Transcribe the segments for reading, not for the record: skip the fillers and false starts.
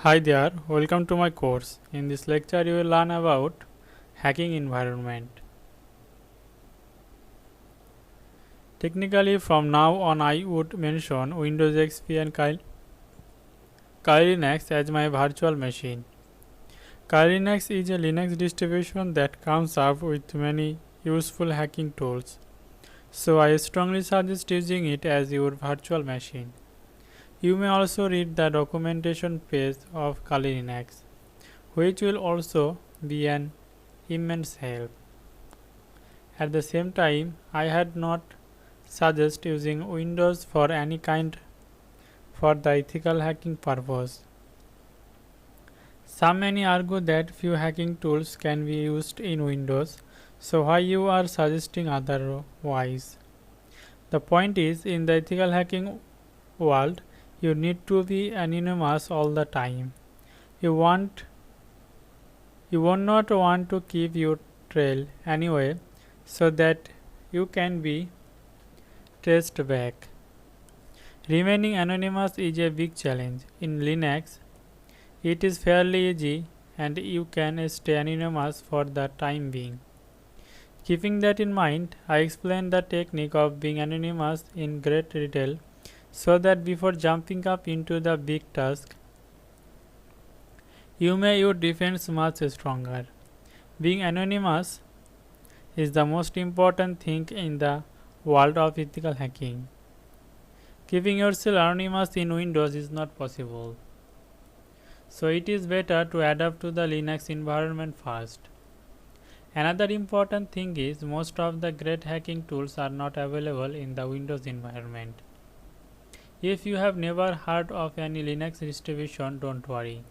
Hi there, welcome to my course. In this lecture you will learn about hacking environment. Technically from now on I would mention Windows XP and Kali Linux as my virtual machine. Kali Linux is a Linux distribution that comes up with many useful hacking tools. So I strongly suggest using it as your virtual machine. You may also read the documentation page of Kali Linux, which will also be an immense help. At the same time, I had not suggest using Windows for any kind for the ethical hacking purpose. Some many argue that few hacking tools can be used in Windows, so why you are suggesting otherwise? The point is, in the ethical hacking world, you need to be anonymous all the time. You want you will not want to keep your trail anyway so that you can be traced back. Remaining anonymous is a big challenge. In Linux, it is fairly easy and you can stay anonymous for the time being. Keeping that in mind, I explain the technique of being anonymous in great detail so that before jumping up into the big task, you may your defense much stronger. Being anonymous is the most important thing in the world of ethical hacking. Keeping yourself anonymous in Windows is not possible. So it is better to adapt to the Linux environment first. Another important thing is most of the great hacking tools are not available in the Windows environment. If you have never heard of any Linux distribution, don't worry.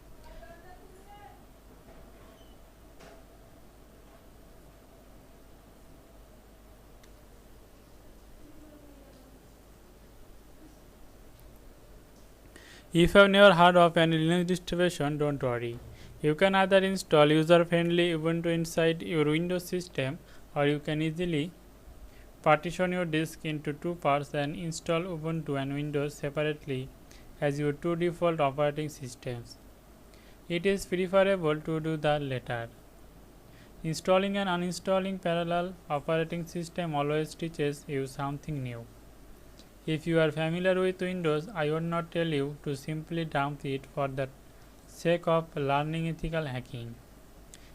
If you have never heard of any Linux distribution, don't worry. You can either install user-friendly Ubuntu inside your Windows system, or you can easily partition your disk into two parts and install Ubuntu and Windows separately as your two default operating systems. It is preferable to do the latter. Installing and uninstalling parallel operating system always teaches you something new. If you are familiar with Windows, I would not tell you to simply dump it for the sake of learning ethical hacking.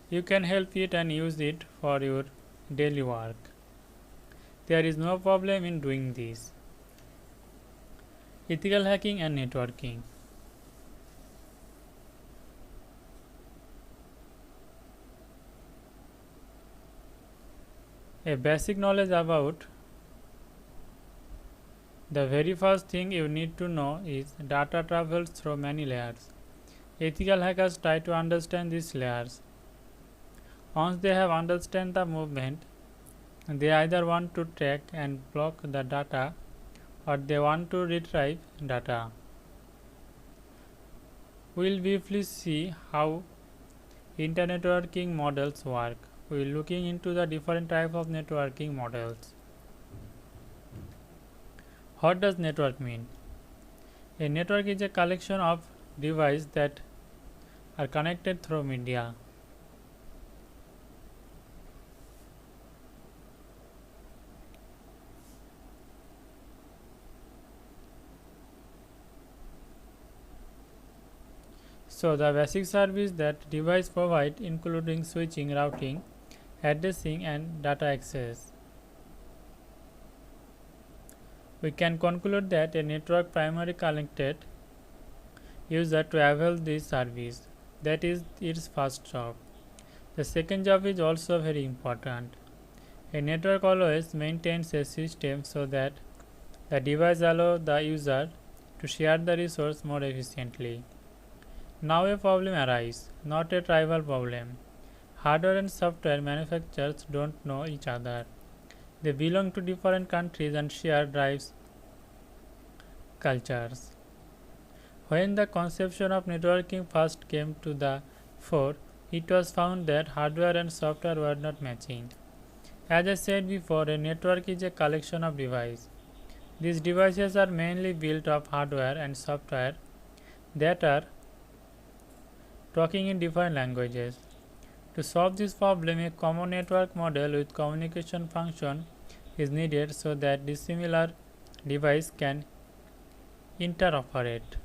You can help it and use it for your daily work. There is no problem in doing this. Ethical hacking and networking. A basic knowledge about the very first thing you need to know is data travels through many layers. Ethical hackers try to understand these layers. Once they have understand the movement, they either want to track and block the data or they want to retrieve data. We will briefly see how internetworking models work. We will looking into the different types of networking models. What does network mean? A network is a collection of devices that are connected through media. So the basic service that device provide including switching, routing, addressing and data access. We can conclude that a network primarily connected user to avail this service. That is its first job. The second job is also very important. A network always maintains a system so that the device allows the user to share the resource more efficiently. Now a problem arises, not a trivial problem. Hardware and software manufacturers don't know each other. They belong to different countries and share drives cultures. When the conception of networking first came to the fore, it was found that hardware and software were not matching. As I said before, a network is a collection of devices. These devices are mainly built of hardware and software that are talking in different languages. To solve this problem, a common network model with communication function is needed so that dissimilar devices can interoperate.